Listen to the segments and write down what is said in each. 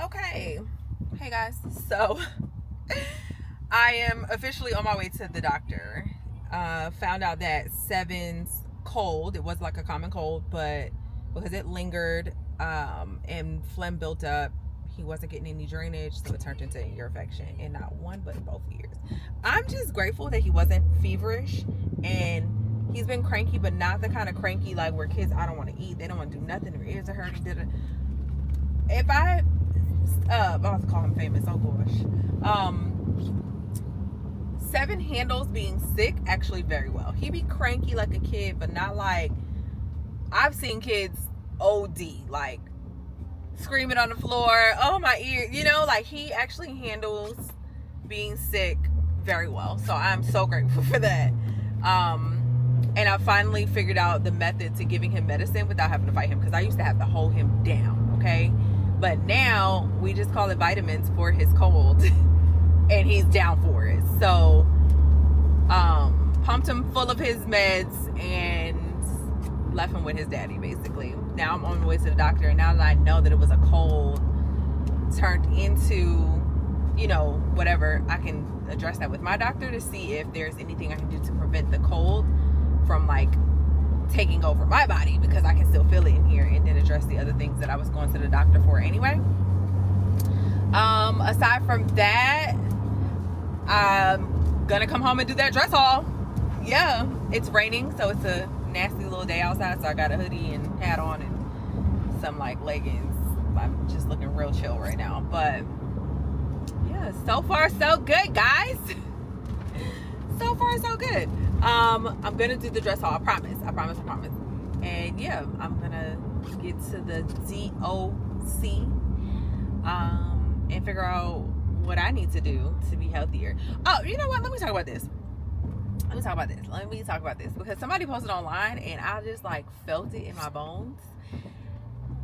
Okay. Hey guys. So I am officially on my way to the doctor. Found out that Seven's cold. It was like a common cold, but because it lingered and phlegm built up, he wasn't getting any drainage, so it turned into an ear infection, and not one but both ears. I'm just grateful that he wasn't feverish, and he's been cranky, but not the kind of cranky like where kids, I don't want to eat, they don't want to do nothing, their ears are hurting. If I I'm about to call him famous, oh gosh. Seven handles being sick actually very well. He be cranky like a kid, but not like, I've seen kids OD, like screaming on the floor, oh my ear, like he actually handles being sick very well. So I'm so grateful for that. And I finally figured out the method to giving him medicine without having to fight him, because I used to have to hold him down, okay? But now we just call it vitamins for his cold and he's down for it. So pumped him full of his meds and left him with his daddy, basically. Now I'm on my way to the doctor, and now that I know that it was a cold turned into, whatever, I can address that with my doctor to see if there's anything I can do to prevent the cold from like taking over my body, because I can still feel it in here, and then address the other things that I was going to the doctor for anyway. Aside from that, I'm gonna come home and do that dress haul. Yeah, it's raining, so it's a nasty little day outside, so I got a hoodie and hat on and some like leggings. I'm just looking real chill right now, but yeah, so far so good, guys. So far so good. I'm gonna do the dress haul. I promise. And yeah, I'm gonna get to the DOC and figure out what I need to do to be healthier. Oh, you know what? Let me talk about this. Because somebody posted online and I just like felt it in my bones.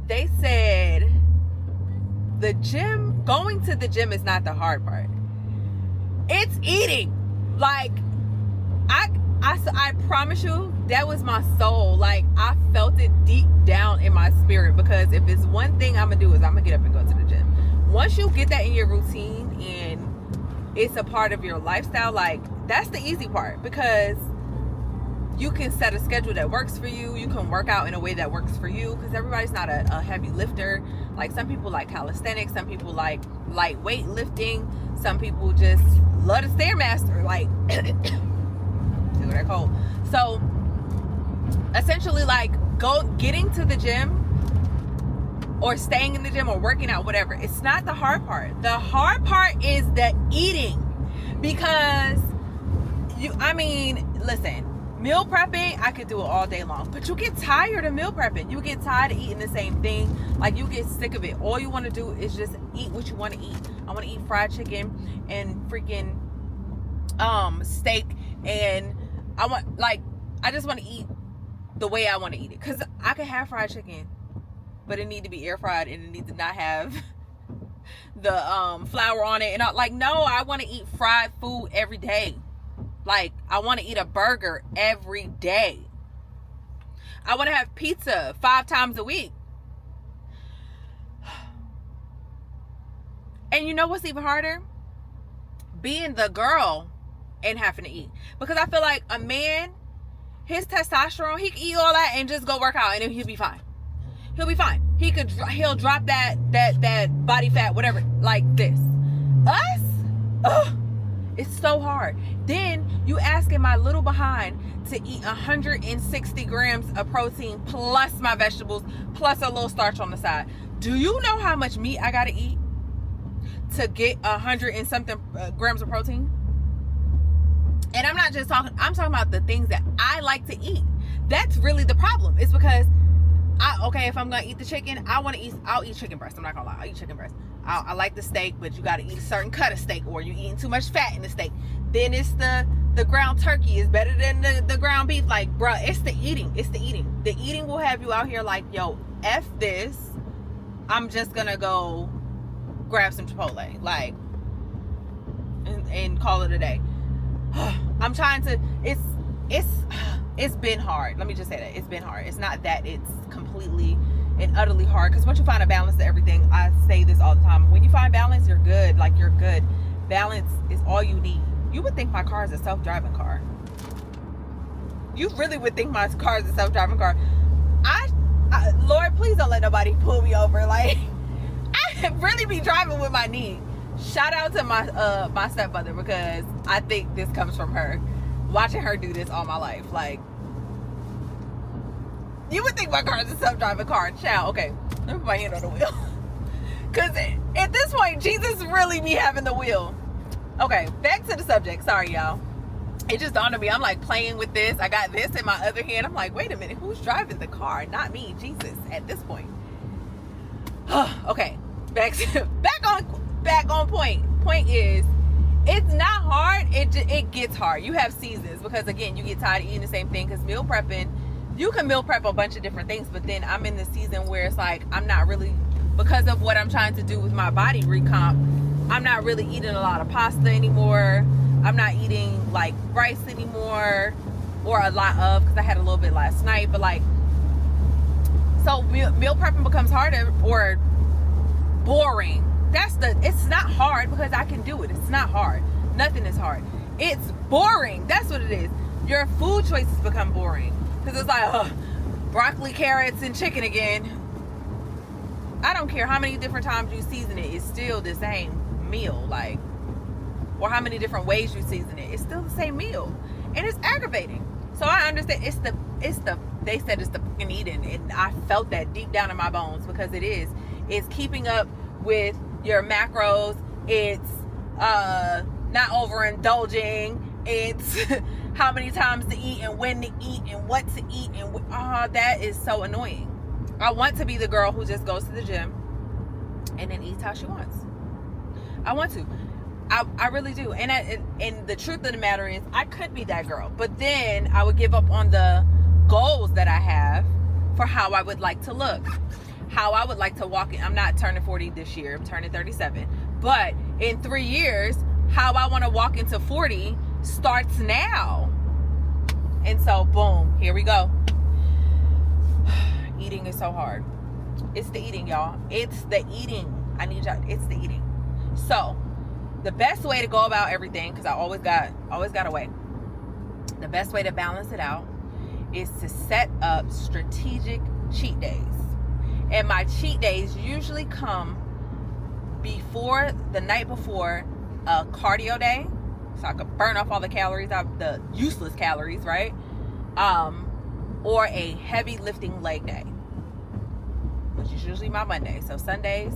They said going to the gym is not the hard part. It's eating. Like, I promise you, that was my soul. Like, I felt it deep down in my spirit, because if it's one thing I'm gonna do is I'm gonna get up and go to the gym. Once you get that in your routine and it's a part of your lifestyle, like, that's the easy part, because you can set a schedule that works for you. You can work out in a way that works for you, because everybody's not a heavy lifter. Like, some people like calisthenics, some people like lightweight lifting, some people just love to Stairmaster, like they're cold. So essentially, like, getting to the gym or staying in the gym or working out, whatever, it's not the hard part. The hard part is the eating, because listen, meal prepping, I could do it all day long, but you get tired of meal prepping. You get tired of eating the same thing. Like, you get sick of it. All you want to do is just eat what you want to eat. I want to eat fried chicken and freaking steak, and I just want to eat the way I want to eat it, because I can have fried chicken, but it need to be air fried, and it needs to not have the flour on it. And I want to eat fried food every day. Like, I want to eat a burger every day. I want to have pizza 5 times a week. And you know what's even harder? Being the girl and having to eat. Because I feel like a man, his testosterone, he can eat all that and just go work out, and he'll be fine. He'll be fine. He'll drop that body fat, whatever, like this. Us? Ugh. It's so hard. Then you asking my little behind to eat 160 grams of protein plus my vegetables plus a little starch on the side. Do you know how much meat I gotta eat to get 100 and something grams of protein? And I'm not just talking, I'm talking about the things that I like to eat. That's really the problem. It's because if I'm gonna eat the chicken, I'll eat chicken breast. I'm not gonna lie, I'll eat chicken breast. I like the steak, but you gotta eat a certain cut of steak, or you're eating too much fat in the steak. Then it's the ground turkey is better than the ground beef. Like, bruh, it's the eating. The eating will have you out here like, yo, F this. I'm just gonna go grab some Chipotle, like, and call it a day. I'm trying to, it's been hard. Let me just say that it's been hard. It's not that it's completely and utterly hard, because once you find a balance to everything, I say this all the time, When you find balance, you're good. Like, you're good. Balance is all you need. You would think my car is a self-driving car. You really would think my car is a self-driving car. Lord, please don't let nobody pull me over. Like, I really be driving with my knee. Shout out to my stepmother, because I think this comes from her. Watching her do this all my life. Like, you would think my car is a self-driving car. Child, okay. Let me put my hand on the wheel. Because at this point, Jesus really be having the wheel. Okay, back to the subject. Sorry, y'all. It just dawned on me. I'm like playing with this. I got this in my other hand. I'm like, wait a minute. Who's driving the car? Not me. Jesus at this point. Okay. Back on point. Point is, it's not hard. It gets hard. You have seasons, because again, you get tired of eating the same thing. Because meal prepping, you can meal prep a bunch of different things, but then I'm in the season where it's like I'm not really, because of what I'm trying to do with my body recomp, I'm not really eating a lot of pasta anymore. I'm not eating like rice anymore, or a lot of, because I had a little bit last night. But like, so meal prepping becomes harder or boring. It's not hard, because I can do it. It's not hard. Nothing is hard. It's boring. That's what it is. Your food choices become boring, because it's like, broccoli, carrots, and chicken again. I don't care how many different times you season it. It's still the same meal. Like, or how many different ways you season it. It's still the same meal. And it's aggravating. So I understand they said it's the fucking eating. And I felt that deep down in my bones, because it is. It's keeping up with your macros. It's not overindulging. It's how many times to eat and when to eat and what to eat. And that is so annoying. I want to be the girl who just goes to the gym and then eats how she wants. I want to. I really do. And the truth of the matter is, I could be that girl. But then I would give up on the goals that I have for how I would like to look. How I would like to walk in. I'm not turning 40 this year. I'm turning 37. But in 3 years, how I want to walk into 40 starts now. And so, boom, here we go. Eating is so hard. It's the eating, y'all. It's the eating. I need y'all. It's the eating. So, the best way to go about everything, because I always got a way. The best way to balance it out is to set up strategic cheat days. And my cheat days usually come before the night before a cardio day, so I could burn off all the calories, the useless calories, right? Or a heavy lifting leg day, which is usually my Monday. So Sundays,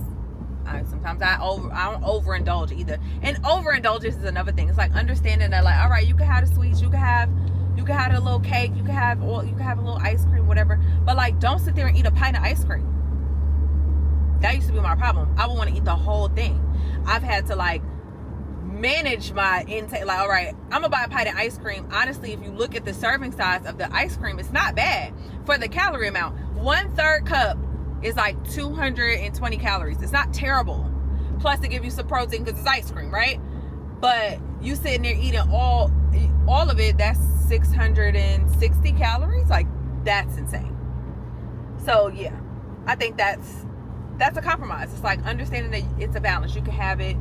sometimes I don't overindulge either. And overindulgence is another thing. It's like understanding that, like, all right, you can have the sweets, you can have a little cake, you can have a little ice cream, whatever. But like, don't sit there and eat a pint of ice cream. That used to be my problem. I would want to eat the whole thing. I've had to like manage my intake. Like, all right, I'm gonna buy a pint of ice cream. Honestly, if you look at the serving size of the ice cream, it's not bad for the calorie amount. 1/3 cup is like 220 calories. It's not terrible. Plus, they give you some protein because it's ice cream, right? But you sitting there eating all of it, that's 660 calories. Like, that's insane. So yeah, I think that's a compromise. It's like understanding that it's a balance. You can have it.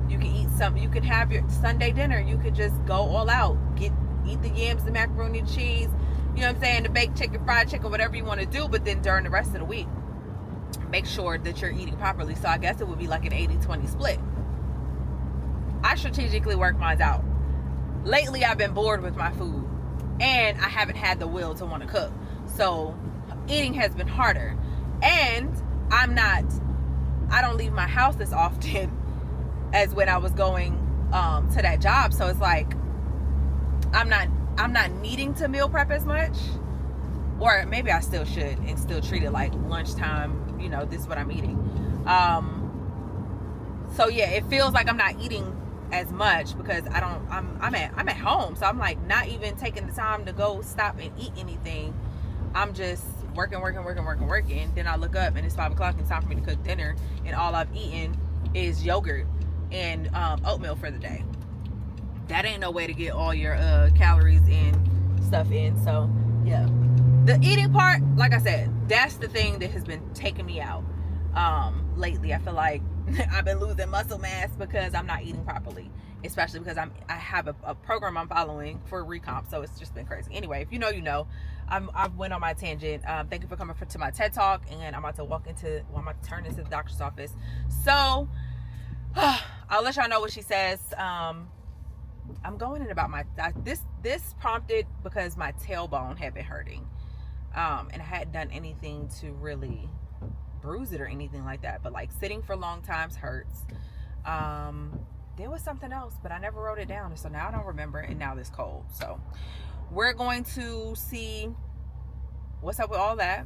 You can eat something. You can have your Sunday dinner. You could just go all out. Eat the yams, the macaroni and cheese. You know what I'm saying? The baked chicken, fried chicken, whatever you want to do. But then during the rest of the week, make sure that you're eating properly. So I guess it would be like an 80-20 split. I strategically work mine out. Lately, I've been bored with my food. And I haven't had the will to want to cook. So eating has been harder. And I don't leave my house as often as when I was going to that job. So it's like I'm not needing to meal prep as much. Or maybe I still should and still treat it like lunchtime, you know, this is what I'm eating. So yeah, it feels like I'm not eating as much because I'm at home. So I'm like not even taking the time to go stop and eat anything. I'm just working. Then I look up and it's 5 o'clock and it's time for me to cook dinner. And all I've eaten is yogurt and oatmeal for the day. That ain't no way to get all your calories and stuff in. So yeah, the eating part, like I said, that's the thing that has been taking me out lately. I feel like I've been losing muscle mass because I'm not eating properly, especially because I have a program I'm following for recomp, so it's just been crazy. Anyway, if you know, you know. I went on my tangent. Thank you for coming to my TED Talk, and I'm about to turn into the doctor's office. So I'll let y'all know what she says. I'm going in about this prompted because my tailbone had been hurting, and I hadn't done anything to really bruise it or anything like that, but like sitting for long times hurts. There was something else, but I never wrote it down, and so now I don't remember, and now this cold. So we're going to see what's up with all that,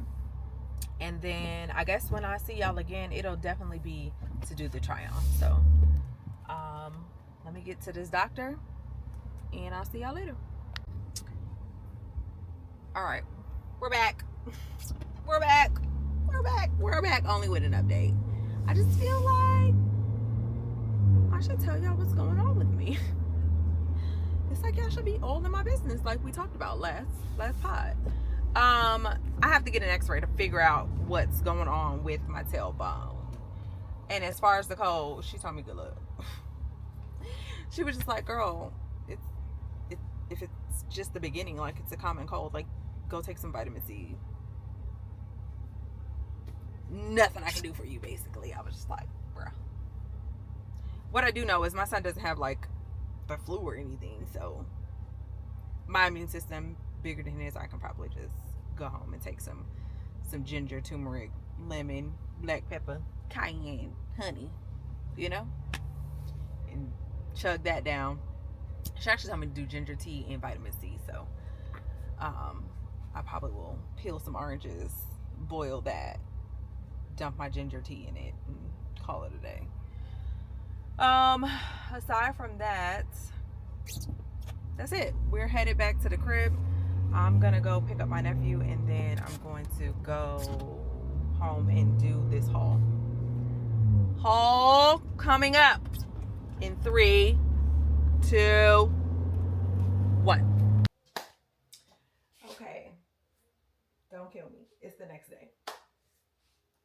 and then I guess when I see y'all again, it'll definitely be to do the try on. So let me get to this doctor, and I'll see y'all later. All right, we're back. We're back. Only with an update. I just feel like I should tell y'all what's going on with me. It's like y'all should be all in my business, like we talked about last pod. I have to get an x-ray to figure out what's going on with my tailbone. And as far as the cold, she told me good luck. She was just like, girl, if it's just the beginning, like it's a common cold, like go take some vitamin C. Nothing I can do for you, basically. I was just like, bruh. What I do know is my son doesn't have like the flu or anything, so my immune system bigger than his. I can probably just go home and take some ginger, turmeric, lemon, black pepper, cayenne, honey, you know, and chug that down. She actually told me to do ginger tea and vitamin C, so I probably will peel some oranges, boil that, dump my ginger tea in it, and call it a day. Aside from that, that's it. We're headed back to the crib. I'm gonna go pick up my nephew, and then I'm going to go home and do this haul. Haul coming up in 3, 2, 1. Okay, don't kill me. It's the next day.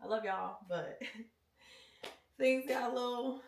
I love y'all, but things got a little